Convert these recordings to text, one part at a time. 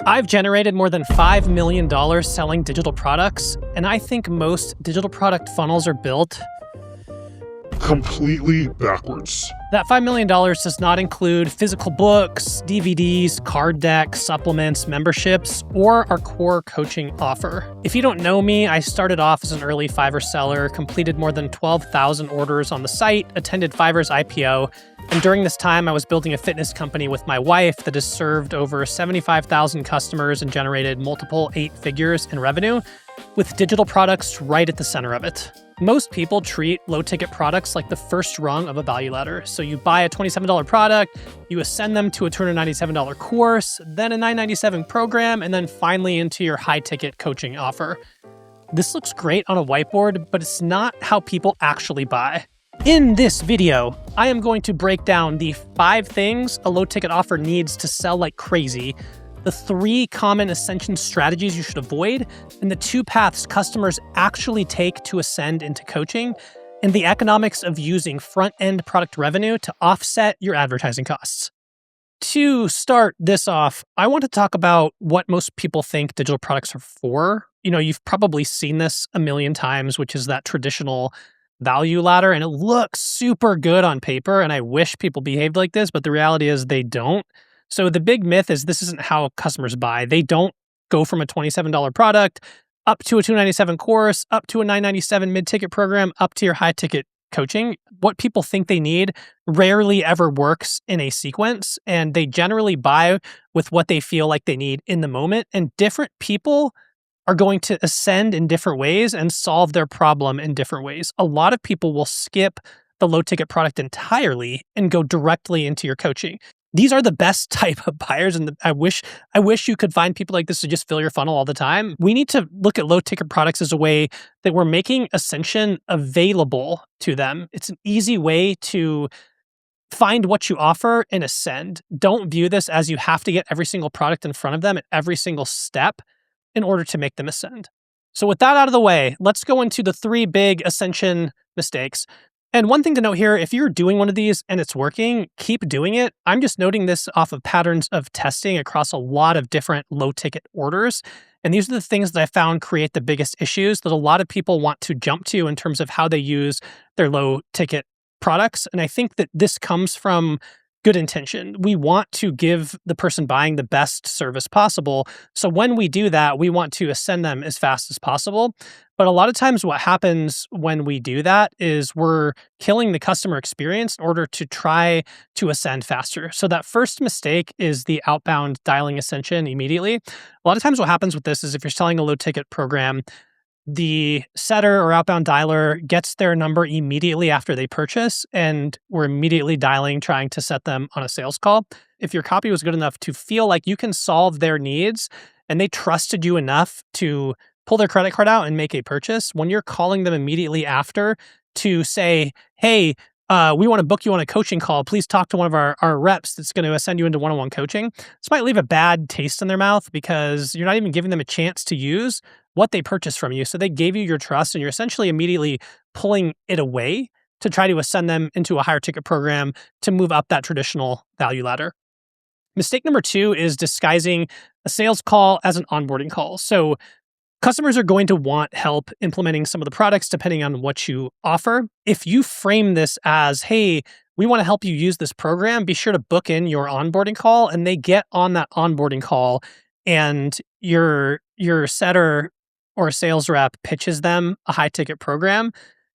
I've generated more than $5 million selling digital products, and I think most digital product funnels are built completely backwards. That $5 million does not include physical books, DVDs, card decks, supplements, memberships, or our core coaching offer. If you don't know me, I started off as an early Fiverr seller, completed more than 12,000 orders on the site, attended Fiverr's IPO, and during this time, I was building a fitness company with my wife that has served over 75,000 customers and generated multiple 8 figures in revenue, with digital products right at the center of it. Most people treat low-ticket products like the first rung of a value ladder. So you buy a $27 product, you ascend them to a $297 course, then a $997 program, and then finally into your high-ticket coaching offer. This looks great on a whiteboard, but it's not how people actually buy. In this video, I am going to break down the 5 things a low-ticket offer needs to sell like crazy, the 3 common Ascension strategies you should avoid, and the 2 paths customers actually take to ascend into coaching, and the economics of using front-end product revenue to offset your advertising costs. To start this off, I want to talk about what most people think digital products are for. You know, you've probably seen this a million times, which is that traditional value ladder, and it looks super good on paper, and I wish people behaved like this, but the reality is they don't. So the big myth is this isn't how customers buy. They don't go from a $27 product up to a $297 course, up to a $997 mid-ticket program, up to your high-ticket coaching. What people think they need rarely ever works in a sequence, and they generally buy with what they feel like they need in the moment, and different people are going to ascend in different ways and solve their problem in different ways. A lot of people will skip the low-ticket product entirely and go directly into your coaching. These are the best type of buyers, and I wish you could find people like this to just fill your funnel all the time. We need to look at low-ticket products as a way that we're making Ascension available to them. It's an easy way to find what you offer and ascend. Don't view this as you have to get every single product in front of them at every single step in order to make them ascend. So with that out of the way, let's go into the 3 big Ascension mistakes. And one thing to note here, if you're doing one of these and it's working, keep doing it. I'm just noting this off of patterns of testing across a lot of different low-ticket orders. And these are the things that I found create the biggest issues that a lot of people want to jump to in terms of how they use their low-ticket products. And I think that this comes from good intention. We want to give the person buying the best service possible. So when we do that, we want to ascend them as fast as possible. But a lot of times what happens when we do that is we're killing the customer experience in order to try to ascend faster. So that first mistake is the outbound dialing ascension immediately. A lot of times what happens with this is if you're selling a low ticket program, the setter or outbound dialer gets their number immediately after they purchase, and we're immediately dialing, trying to set them on a sales call. If your copy was good enough to feel like you can solve their needs and they trusted you enough to pull their credit card out and make a purchase, when you're calling them immediately after to say, hey, we want to book you on a coaching call, please talk to one of our reps that's going to send you into one-on-one coaching. This might leave a bad taste in their mouth because you're not even giving them a chance to use what they purchased from you. So they gave you your trust and you're essentially immediately pulling it away to try to ascend them into a higher ticket program to move up that traditional value ladder. Mistake number 2 is disguising a sales call as an onboarding call. So customers are going to want help implementing some of the products depending on what you offer. If you frame this as, hey, we want to help you use this program, be sure to book in your onboarding call, and they get on that onboarding call and your setter or sales rep pitches them a high ticket program,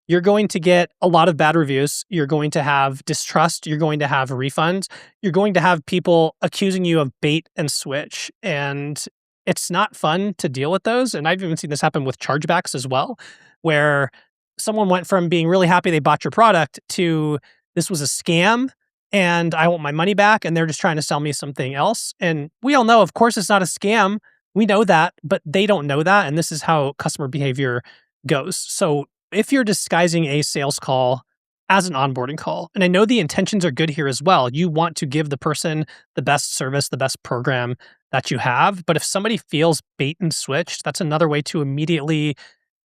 you're going to get a lot of bad reviews. You're going to have distrust. You're going to have refunds. You're going to have people accusing you of bait and switch. And it's not fun to deal with those. And I've even seen this happen with chargebacks as well, where someone went from being really happy they bought your product to this was a scam and I want my money back and they're just trying to sell me something else. And we all know, of course, it's not a scam. We know that, but they don't know that. And this is how customer behavior goes. So if you're disguising a sales call as an onboarding call, and I know the intentions are good here as well, you want to give the person the best service, the best program that you have. But if somebody feels bait and switched, that's another way to immediately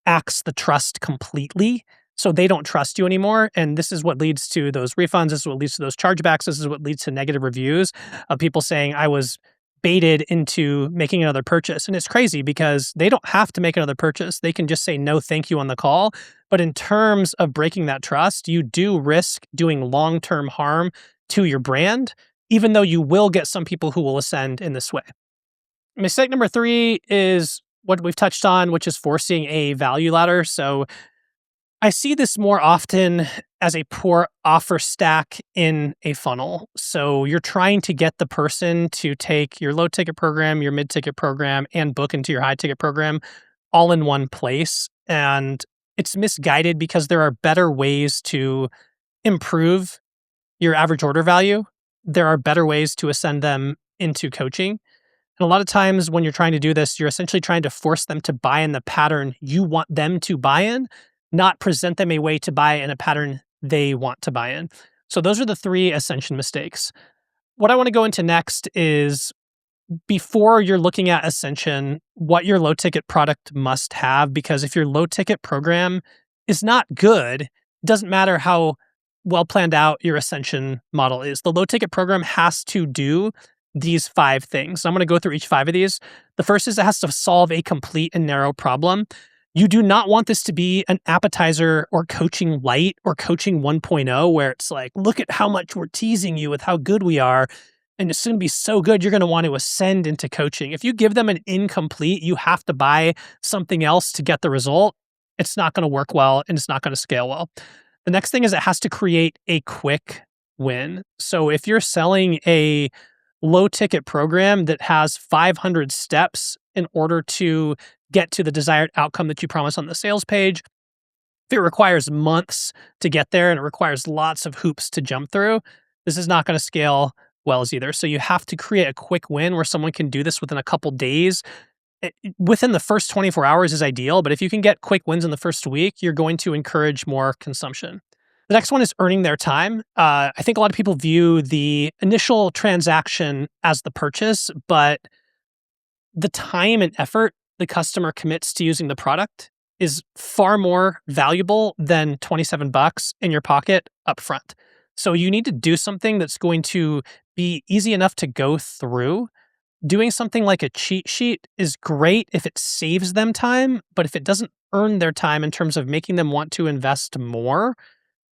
axe the trust completely. So they don't trust you anymore. And this is what leads to those refunds. This is what leads to those chargebacks. This is what leads to negative reviews of people saying, I was baited into making another purchase. And it's crazy because they don't have to make another purchase. They can just say no, thank you on the call. But in terms of breaking that trust, you do risk doing long-term harm to your brand, even though you will get some people who will ascend in this way. Mistake number 3 is what we've touched on, which is forcing a value ladder. So I see this more often as a poor offer stack in a funnel. So you're trying to get the person to take your low ticket program, your mid ticket program, and book into your high ticket program all in one place. And it's misguided because there are better ways to improve your average order value. There are better ways to ascend them into coaching. And a lot of times when you're trying to do this, you're essentially trying to force them to buy in the pattern you want them to buy in, not present them a way to buy in a pattern they want to buy in. So those are the 3 Ascension mistakes. What I want to go into next is, before you're looking at Ascension, what your low ticket product must have, because if your low ticket program is not good, it doesn't matter how well planned out your Ascension model is. The low ticket program has to do these 5 things. I'm going to go through each 5 of these. The first is it has to solve a complete and narrow problem. You do not want this to be an appetizer or coaching light or coaching 1.0, where it's like, look at how much we're teasing you with how good we are, and it's going to be so good, you're going to want to ascend into coaching. If you give them an incomplete, you have to buy something else to get the result, it's not going to work well and it's not going to scale well. The next thing is it has to create a quick win. So if you're selling a low ticket program that has 500 steps in order to get to the desired outcome that you promise on the sales page, if it requires months to get there and it requires lots of hoops to jump through, this is not going to scale well as either. So you have to create a quick win where someone can do this within a couple days. Within the first 24 hours is ideal, but if you can get quick wins in the first week, you're going to encourage more consumption. The next one is earning their time. I think a lot of people view the initial transaction as the purchase, but the time and effort the customer commits to using the product is far more valuable than $27 in your pocket upfront. So you need to do something that's going to be easy enough to go through. Doing something like a cheat sheet is great if it saves them time, but if it doesn't earn their time in terms of making them want to invest more,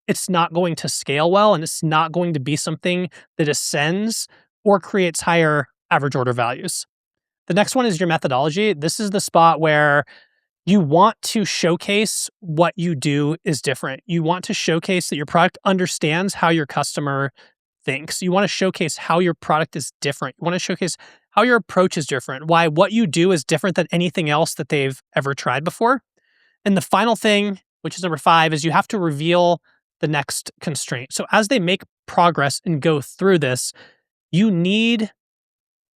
it's not going to scale well, and it's not going to be something that ascends or creates higher average order values. The next one is your methodology. This is the spot where you want to showcase what you do is different. You want to showcase that your product understands how your customer thinks. You want to showcase how your product is different. You want to showcase how your approach is different, why what you do is different than anything else that they've ever tried before. And the final thing, which is number 5, is you have to reveal the next constraint. So as they make progress and go through this, you need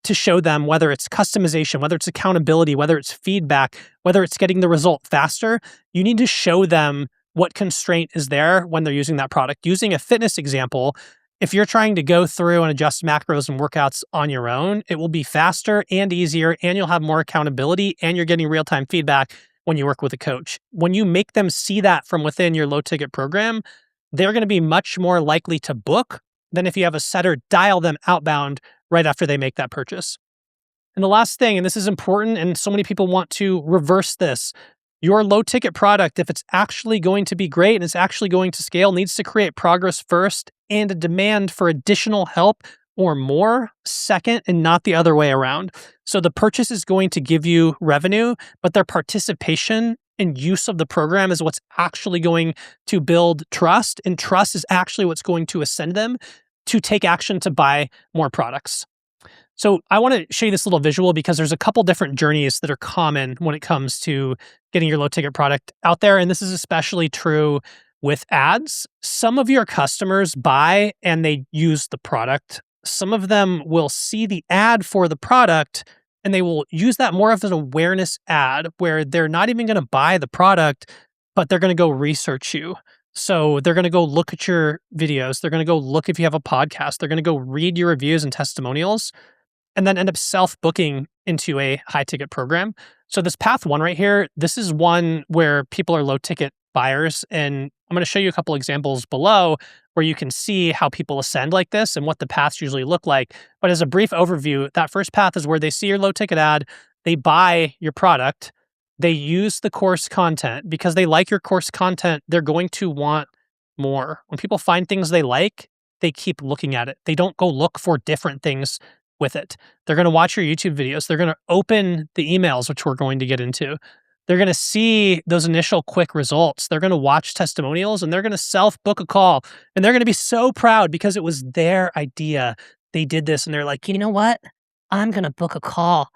to show them, whether it's customization, whether it's accountability, whether it's feedback, whether it's getting the result faster, you need to show them what constraint is there when they're using that product. Using a fitness example, if you're trying to go through and adjust macros and workouts on your own, it will be faster and easier, and you'll have more accountability, and you're getting real-time feedback when you work with a coach. When you make them see that from within your low-ticket program, they're going to be much more likely to book than if you have a setter dial them outbound right after they make that purchase. And the last thing, and this is important, and so many people want to reverse this, your low ticket product, if it's actually going to be great and it's actually going to scale, needs to create progress first and a demand for additional help or more second, and not the other way around. So the purchase is going to give you revenue, but their participation and use of the program is what's actually going to build trust, and trust is actually what's going to ascend them to take action to buy more products. So I want to show you this little visual because there's a couple different journeys that are common when it comes to getting your low ticket product out there. And this is especially true with ads. Some of your customers buy and they use the product. Some of them will see the ad for the product and they will use that more of an awareness ad where they're not even going to buy the product, but they're going to go research you. So they're going to go look at your videos. They're going to go look if you have a podcast. They're going to go read your reviews and testimonials, and then end up self-booking into a high-ticket program. So this path 1 right here, this is one where people are low-ticket buyers, and I'm going to show you a couple examples below where you can see how people ascend like this and what the paths usually look like. But as a brief overview, that first path is where they see your low ticket ad, they buy your product, they use the course content. Because they like your course content, they're going to want more. When people find things they like, they keep looking at it. They don't go look for different things with it. They're going to watch your YouTube videos. They're going to open the emails, which we're going to get into. They're going to see those initial quick results. They're going to watch testimonials and they're going to self-book a call. And they're going to be so proud because it was their idea. They did this and they're like, You know what? I'm going to book a call.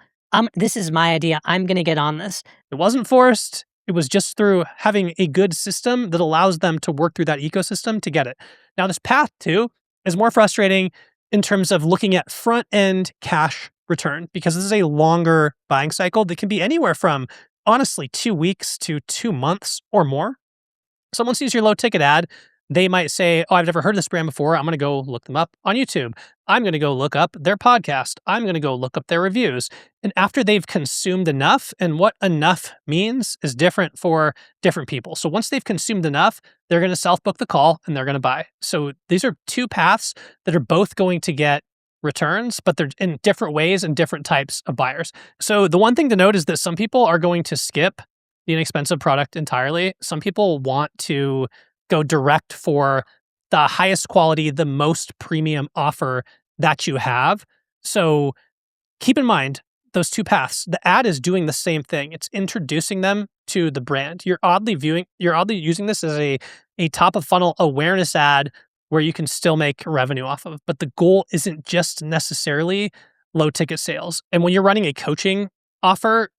This is my idea. I'm going to get on this. it wasn't forced. It was just through having a good system that allows them to work through that ecosystem to get it. Now, this path too is more frustrating in terms of looking at front-end cash return, because this is a longer buying cycle that can be anywhere from, honestly, 2 weeks to 2 months or more. Someone sees your low ticket ad, they might say, oh, I've never heard of this brand before. I'm going to go look them up on YouTube. I'm going to go look up their podcast. I'm going to go look up their reviews. And after they've consumed enough, and what enough means is different for different people. So once they've consumed enough, they're going to self-book the call and they're going to buy. So these are two paths that are both going to get returns, but they're in different ways and different types of buyers. So the one thing to note is that some people are going to skip the inexpensive product entirely. Some people want to go direct for the highest quality, the most premium offer that you have. So keep in mind those two paths. The ad is doing the same thing. It's introducing them to the brand. You're oddly using this as a top of funnel awareness ad where you can still make revenue off of. But the goal isn't just necessarily low ticket sales. And when you're running a coaching offer,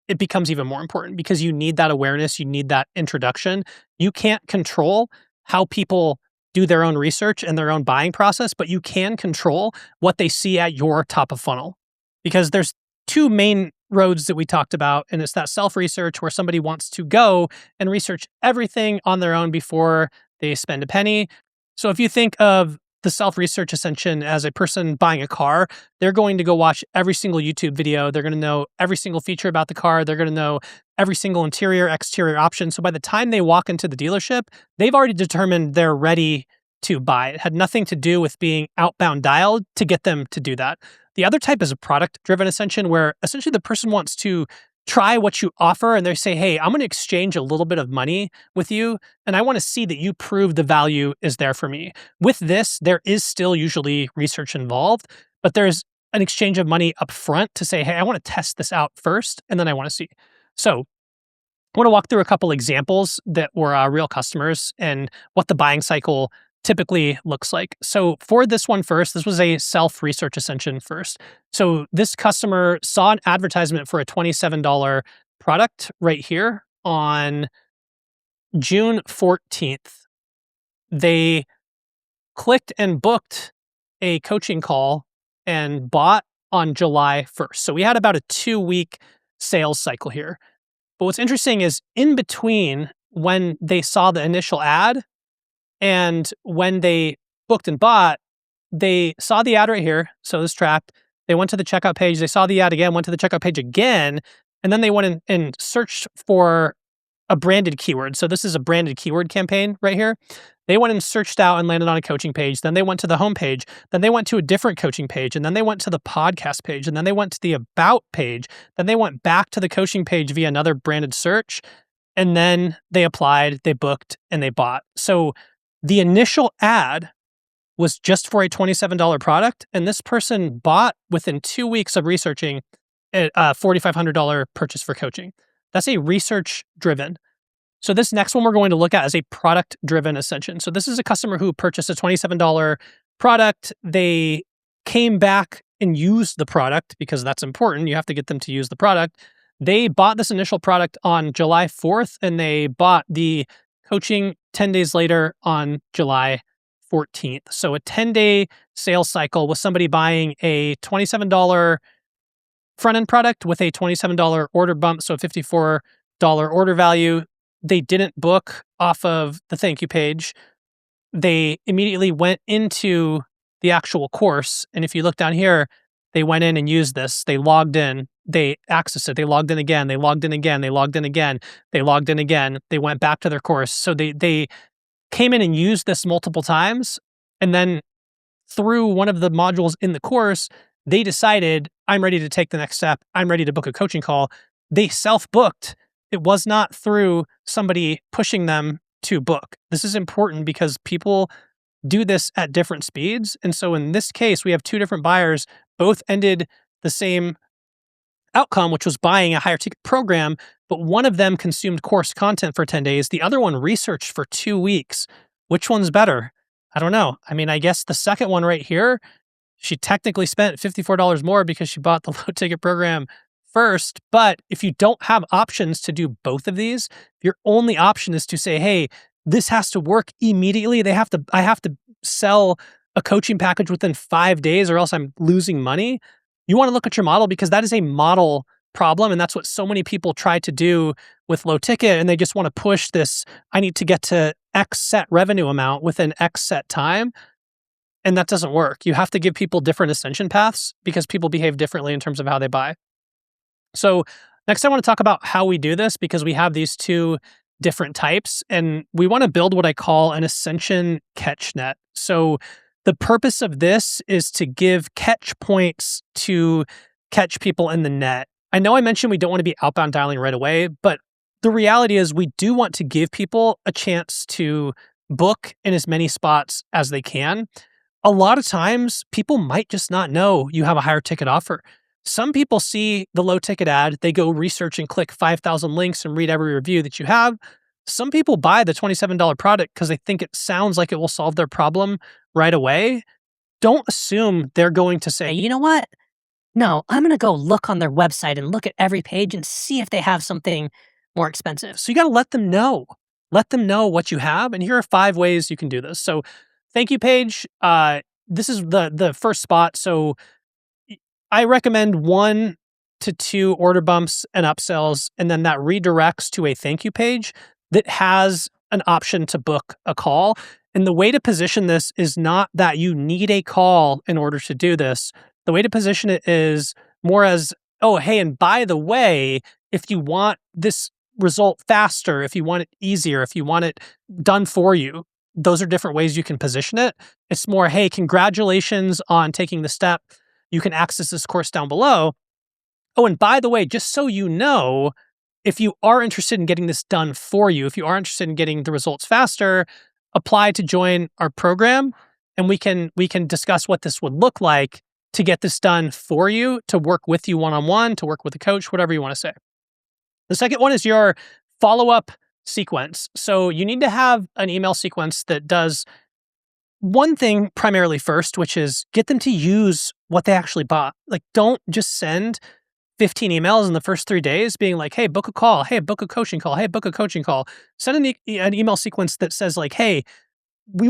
it becomes even more important because you need that awareness. You need that introduction. You can't control how people do their own research and their own buying process, but you can control what they see at your top of funnel. Because there's two main roads that we talked about, and it's that self-research where somebody wants to go and research everything on their own before they spend a penny. So if you think of the self-research Ascension as a person buying a car, they're going to go watch every single YouTube video. They're going to know every single feature about the car. They're going to know every single interior, exterior option. So by the time they walk into the dealership, they've already determined they're ready to buy. It had nothing to do with being outbound dialed to get them to do that. The other type is a product-driven Ascension, where essentially the person wants to try what you offer and they say, hey, I'm going to exchange a little bit of money with you, and I want to see that you prove the value is there for me. With this, there is still usually research involved, but there's an exchange of money up front to say, hey, I want to test this out first, and then I want to see. So I want to walk through a couple examples that were real customers and what the buying cycle typically looks like. So for this one first, this was a self-research Ascension first. So this customer saw an advertisement for a $27 product right here on June 14th. They clicked and booked a coaching call and bought on July 1st. So we had about a 2-week sales cycle here. But what's interesting is in between when they saw the initial ad and when they booked and bought, they saw the ad right here. So this tracked. They went to the checkout page. They saw the ad again, went to the checkout page again, and then they went in and searched for a branded keyword. So this is a branded keyword campaign right here. They went and searched out and landed on a coaching page. Then they went to the home page. Then they went to a different coaching page. And then they went to the podcast page. And then they went to the about page. Then they went back to the coaching page via another branded search. And then they applied, they booked, and they bought. So the initial ad was just for a $27 product, and this person bought within 2 weeks of researching a $4,500 purchase for coaching. That's a research-driven. So this next one we're going to look at is a product-driven Ascension. So this is a customer who purchased a $27 product. They came back and used the product because that's important. You have to get them to use the product. They bought this initial product on July 4th, and they bought the coaching 10 days later on July 14th. So a 10-day sales cycle with somebody buying a $27 front-end product with a $27 order bump, so a $54 order value. They didn't book off of the thank you page. They immediately went into the actual course. And if you look down here, they went in and used this. They logged in. They accessed it. They logged in again. They logged in again. They logged in again. They logged in again. They went back to their course. So they came in and used this multiple times, and then through one of the modules in the course, they decided, I'm ready to take the next step. I'm ready to book a coaching call. They self-booked. It was not through somebody pushing them to book. This is important because people do this at different speeds. And so in this case, we have two different buyers, both ended the same outcome, which was buying a higher ticket program, but one of them consumed course content for 10 days. The other one researched for 2 weeks. Which one's better? I don't know. I mean, I guess the second one right here, she technically spent $54 more because she bought the low ticket program first. But if you don't have options to do both of these, your only option is to say, hey, this has to work immediately. I have to sell a coaching package within 5 days or else I'm losing money. You want to look at your model because that is a model problem. And that's what so many people try to do with low ticket. And they just want to push this, I need to get to X set revenue amount within X set time. And that doesn't work. You have to give people different ascension paths because people behave differently in terms of how they buy. So next I want to talk about how we do this because we have these two different types and we want to build what I call an ascension catch net. So the purpose of this is to give catch points to catch people in the net. I know I mentioned we don't want to be outbound dialing right away, but the reality is we do want to give people a chance to book in as many spots as they can. A lot of times people might just not know you have a higher ticket offer. Some people see the low ticket ad, they go research and click 5,000 links and read every review that you have. Some people buy the $27 product because they think it sounds like it will solve their problem right away. Don't assume they're going to say, You know what? No, I'm going to go look on their website and look at every page and see if they have something more expensive. so you got to let them know. Let them know what you have. And here are 5 ways you can do this. So thank you page. This is the first spot. So I recommend 1 to 2 order bumps and upsells, and then that redirects to a thank you page that has an option to book a call. And the way to position this is not that you need a call in order to do this. The way to position it is more as, oh, hey, and by the way, if you want this result faster, if you want it easier, if you want it done for you, those are different ways you can position it. It's more, hey, congratulations on taking the step. You can access this course down below. Oh, and by the way, just so you know, if you are interested in getting this done for you, if you are interested in getting the results faster, apply to join our program and we can discuss what this would look like to get this done for you, to work with you one-on-one, to work with a coach, whatever you want to say. The second one is your follow-up sequence. So you need to have an email sequence that does one thing primarily first, which is get them to use what they actually bought. Like, don't just send 15 emails in the first 3 days being like, hey, book a call. Hey, book a coaching call. Hey, book a coaching call. Send an email sequence that says like, hey,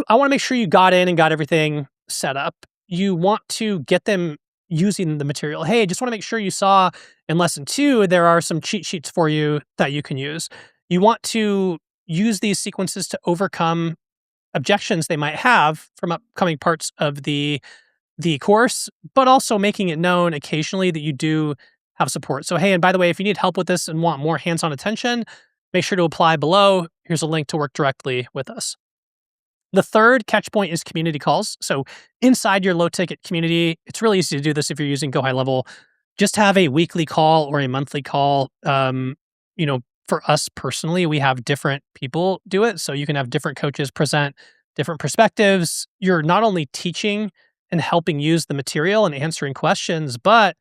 I want to make sure you got in and got everything set up. You want to get them using the material. Hey, just want to make sure you saw in lesson 2, there are some cheat sheets for you that you can use. You want to use these sequences to overcome objections they might have from upcoming parts of the course, but also making it known occasionally that you do have support. So, hey, and by the way, if you need help with this and want more hands-on attention, make sure to apply below. Here's a link to work directly with us. The third catch point is community calls. So inside your low ticket community, it's really easy to do this if you're using Go High Level. Just have a weekly call or a monthly call. For us personally, we have different people do it. So you can have different coaches present different perspectives. You're not only teaching and helping use the material and answering questions, but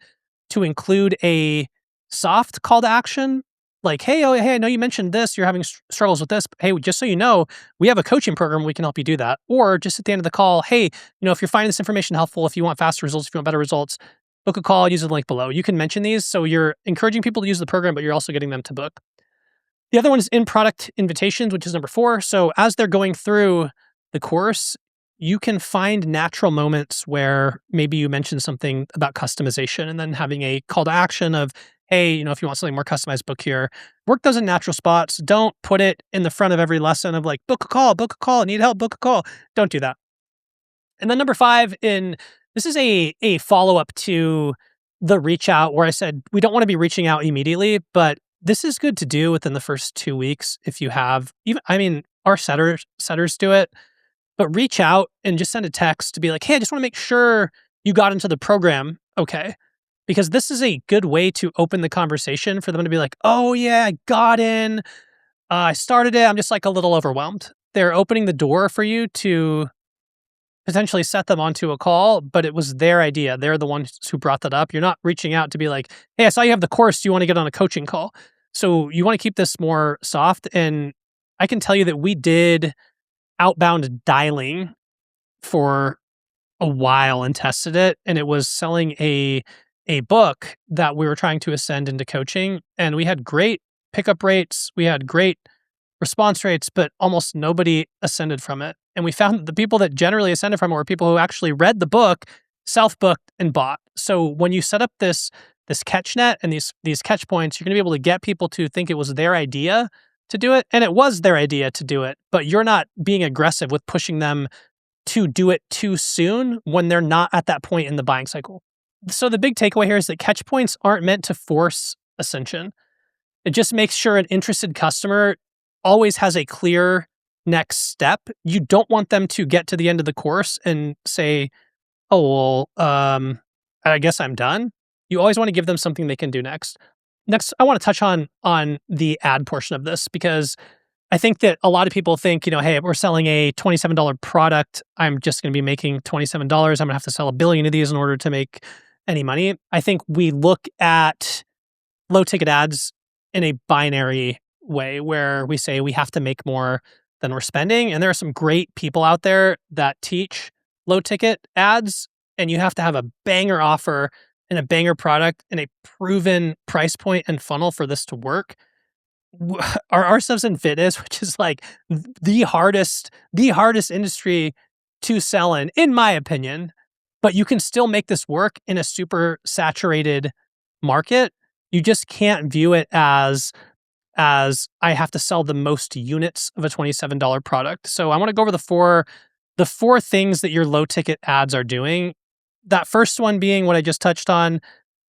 to include a soft call to action, like, hey, I know you mentioned this, you're having struggles with this, but hey, just so you know, we have a coaching program, we can help you do that. Or just at the end of the call, hey, if you're finding this information helpful, if you want faster results, if you want better results, book a call, use the link below. You can mention these. So you're encouraging people to use the program, but you're also getting them to book. The other one is in-product invitations, which is number 4. So as they're going through the course, you can find natural moments where maybe you mention something about customization and then having a call to action of, hey, if you want something more customized, book here. Work those in natural spots. Don't put it in the front of every lesson of like, book a call, need help, book a call. Don't do that. And then number 5, this is a follow-up to the reach out where I said, we don't want to be reaching out immediately, but this is good to do within the first 2 weeks if you have our setters do it, but reach out and just send a text to be like, hey, I just want to make sure you got into the program okay. Because this is a good way to open the conversation for them to be like, oh, yeah, I got in. I started it. I'm just like a little overwhelmed. They're opening the door for you to potentially set them onto a call, but it was their idea. They're the ones who brought that up. You're not reaching out to be like, hey, I saw you have the course. Do you want to get on a coaching call? So you want to keep this more soft. And I can tell you that we did outbound dialing for a while and tested it. And it was selling a book that we were trying to ascend into coaching. And we had great pickup rates. We had great response rates, but almost nobody ascended from it. And we found that the people that generally ascended from it were people who actually read the book, self-booked, and bought. So when you set up this catch net and these catch points, you're going to be able to get people to think it was their idea to do it, and it was their idea to do it. But you're not being aggressive with pushing them to do it too soon when they're not at that point in the buying cycle. So the big takeaway here is that catch points aren't meant to force ascension. It just makes sure an interested customer always has a clear next step. You don't want them to get to the end of the course and say, oh, well, I guess I'm done. You always want to give them something they can do next. Next, I want to touch on the ad portion of this, because I think that a lot of people think, hey, we're selling a $27 product. I'm just going to be making $27. I'm going to have to sell 1 billion of these in order to make any money. I think we look at low ticket ads in a binary way where we say we have to make more than we're spending. And there are some great people out there that teach low ticket ads, and you have to have a banger offer and a banger product and a proven price point and funnel for this to work. Our subs and fitness, which is like the hardest industry to sell in my opinion, but you can still make this work in a super saturated market. You just can't view it as I have to sell the most units of a $27 product. So I want to go over the four things that your low ticket ads are doing. That first one being what I just touched on.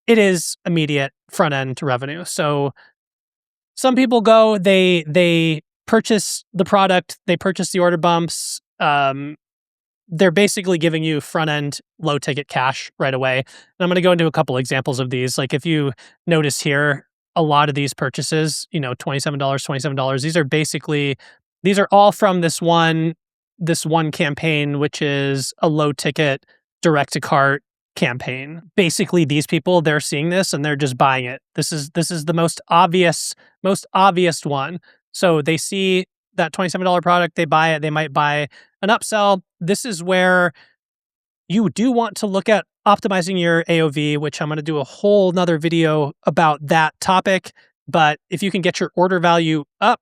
It is immediate front end revenue. So some people go, they purchase the product, they purchase the order bumps. They're basically giving you front end low ticket cash right away. And I'm going to go into a couple examples of these. Like if you notice here, a lot of these purchases, $27, these are all from this one campaign, which is a low ticket direct to cart campaign. Basically, these people, they're seeing this and they're just buying it. This is the most obvious one. So they see that $27 product, they buy it, they might buy an upsell. This is where you do want to look at optimizing your AOV, which I'm going to do a whole nother video about that topic. But if you can get your order value up,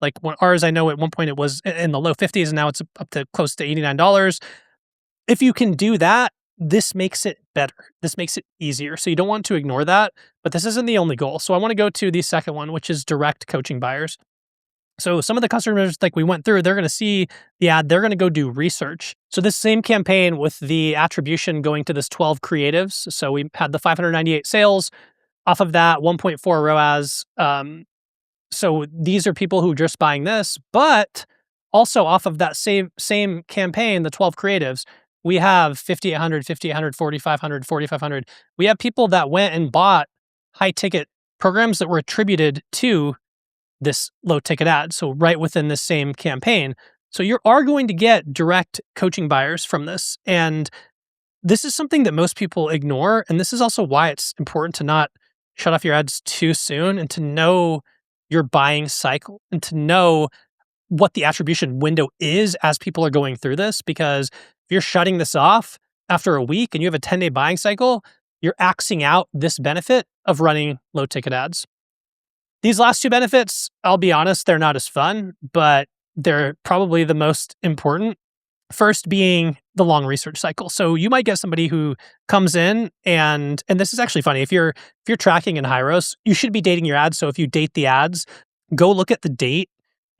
like ours, I know at one point it was in the low 50s and now it's up to close to $89. If you can do that, this makes it better. This makes it easier. So you don't want to ignore that, but this isn't the only goal. So I want to go to the second one, which is direct coaching buyers. So some of the customers, like we went through, they're going to see the ad, they're going to go do research. So this same campaign with the attribution going to this 12 creatives. So we had the 598 sales off of that, 1.4 ROAS. So these are people who are just buying this, but also off of that same campaign, the 12 creatives, we have 5,800, 5,800, 4,500, 4,500. We have people that went and bought high ticket programs that were attributed to this low ticket ad. So right within the same campaign. So you are going to get direct coaching buyers from this. And this is something that most people ignore. And this is also why it's important to not shut off your ads too soon and to know your buying cycle and to know what the attribution window is as people are going through this. Because if you're shutting this off after a week and you have a 10-day buying cycle, you're axing out this benefit of running low ticket ads. These last two benefits, I'll be honest, they're not as fun, but they're probably the most important. First being the long research cycle. So you might get somebody who comes in and this is actually funny. If you're tracking in Hyros, you should be dating your ads. So if you date the ads, go look at the date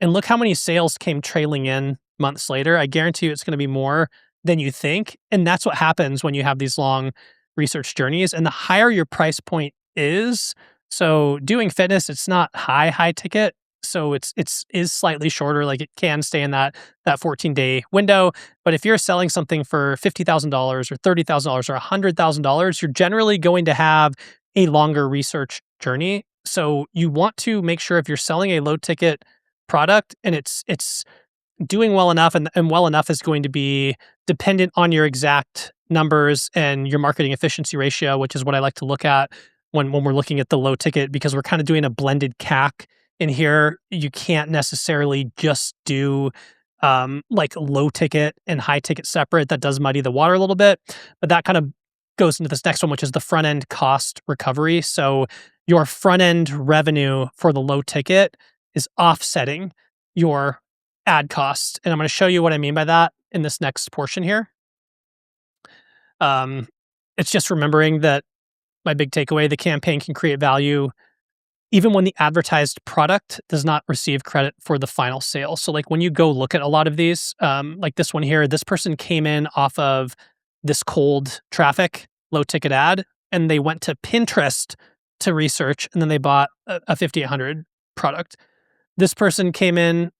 and look how many sales came trailing in months later. I guarantee you it's going to be more than you think. And that's what happens when you have these long research journeys. And the higher your price point is, so doing fitness, it's not high ticket. So it's is slightly shorter. Like it can stay in that 14-day window. But if you're selling something for $50,000 or $30,000 or $100,000, you're generally going to have a longer research journey. So you want to make sure if you're selling a low ticket product and it's doing well enough, and well enough is going to be dependent on your exact numbers and your marketing efficiency ratio, which is what I like to look at when we're looking at the low ticket, because we're kind of doing a blended CAC in here. You can't necessarily just do like low ticket and high ticket separate. That does muddy the water a little bit, but that kind of goes into this next one, which is the front end cost recovery. So your front end revenue for the low ticket is offsetting your ad cost. And I'm going to show you what I mean by that in this next portion here. It's just remembering that my big takeaway, the campaign can create value even when the advertised product does not receive credit for the final sale. So like when you go look at a lot of these, like this one here, this person came in off of this cold traffic, low ticket ad, and they went to Pinterest to research, and then they bought a 5800 product. This person came in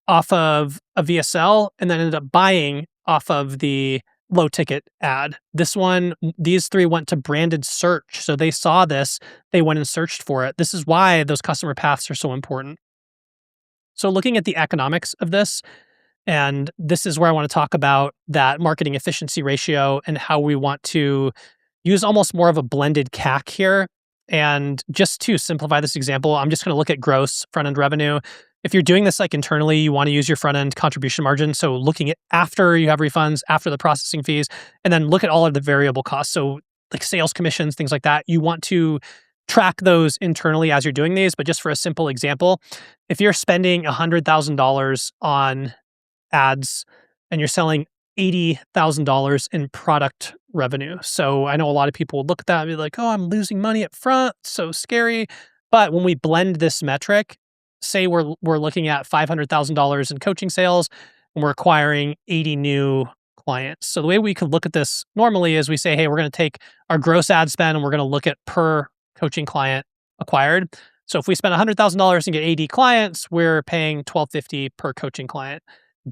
off of a VSL and then ended up buying off of the low ticket ad. These three went to branded search. So they saw this, they went and searched for it. This is why those customer paths are so important. So looking at the economics of this, and this is where I want to talk about that marketing efficiency ratio and how we want to use almost more of a blended CAC here. And just to simplify this example, I'm just going to look at gross front-end revenue. If you're doing this like internally, you want to use your front-end contribution margin. So looking at after you have refunds, after the processing fees, and then look at all of the variable costs. So like sales commissions, things like that. You want to track those internally as you're doing these. But just for a simple example, if you're spending $100,000 on ads and you're selling $80,000 in product revenue. So I know a lot of people would look at that and be like, oh, I'm losing money up front. So scary. But when we blend this metric, say we're looking at $500,000 in coaching sales and we're acquiring 80 new clients. So the way we could look at this normally is we say, hey, we're going to take our gross ad spend and we're going to look at per coaching client acquired. So if we spend $100,000 and get 80 clients, we're paying $1,250 per coaching client.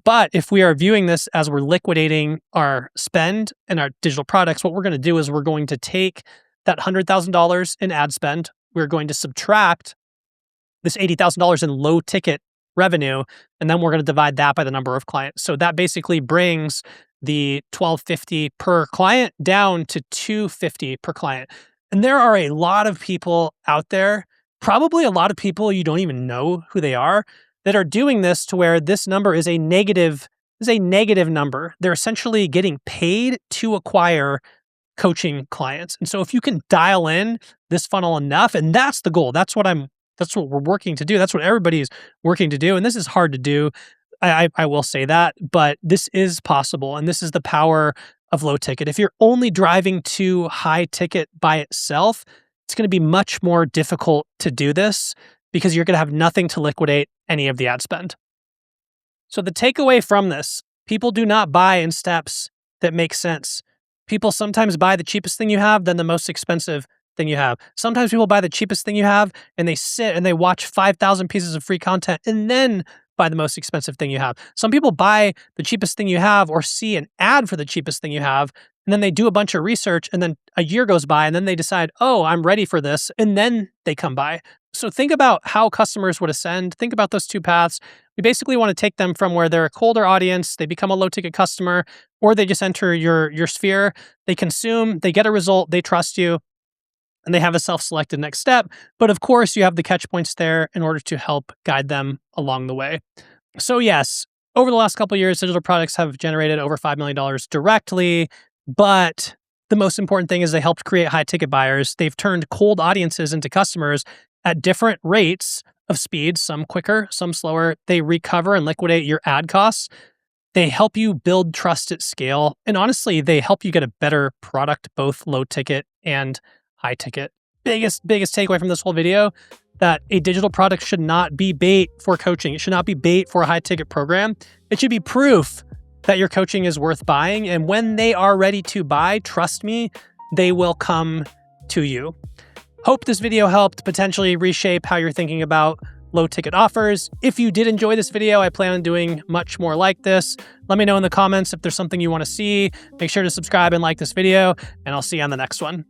But if we are viewing this as we're liquidating our spend and our digital products, what we're going to do is we're going to take that $100,000 in ad spend. We're going to subtract this $80,000 in low ticket revenue, and then we're going to divide that by the number of clients. So that basically brings the $1,250 per client down to $250 per client. And there are a lot of people out there, probably a lot of people you don't even know who they are, that are doing this to where this number is a negative number. They're essentially getting paid to acquire coaching clients. And so if you can dial in this funnel enough, and that's the goal, that's what we're working to do. That's what everybody's working to do. And this is hard to do. I will say that, but this is possible. And this is the power of low ticket. If you're only driving to high ticket by itself, it's going to be much more difficult to do this because you're going to have nothing to liquidate any of the ad spend. So the takeaway from this, people do not buy in steps that make sense. People sometimes buy the cheapest thing you have, then the most expensive thing you have. Sometimes people buy the cheapest thing you have and they sit and they watch 5,000 pieces of free content and then buy the most expensive thing you have. Some people buy the cheapest thing you have or see an ad for the cheapest thing you have, and then they do a bunch of research and then a year goes by and then they decide, oh, I'm ready for this. And then they come by. So think about how customers would ascend. Think about those two paths. We basically want to take them from where they're a colder audience, they become a low ticket customer, or they just enter your sphere, they consume, they get a result, they trust you, and they have a self-selected next step. But of course, you have the catch points there in order to help guide them along the way. So yes, over the last couple of years, digital products have generated over $5 million directly, but the most important thing is they helped create high ticket buyers. They've turned cold audiences into customers at different rates of speed, some quicker, some slower. They recover and liquidate your ad costs. They help you build trust at scale. And honestly, they help you get a better product, both low ticket and high ticket. Biggest takeaway from this whole video, that a digital product should not be bait for coaching. It should not be bait for a high ticket program. It should be proof that your coaching is worth buying. And when they are ready to buy, trust me, they will come to you. Hope this video helped potentially reshape how you're thinking about low ticket offers. If you did enjoy this video, I plan on doing much more like this. Let me know in the comments if there's something you want to see. Make sure to subscribe and like this video, and I'll see you on the next one.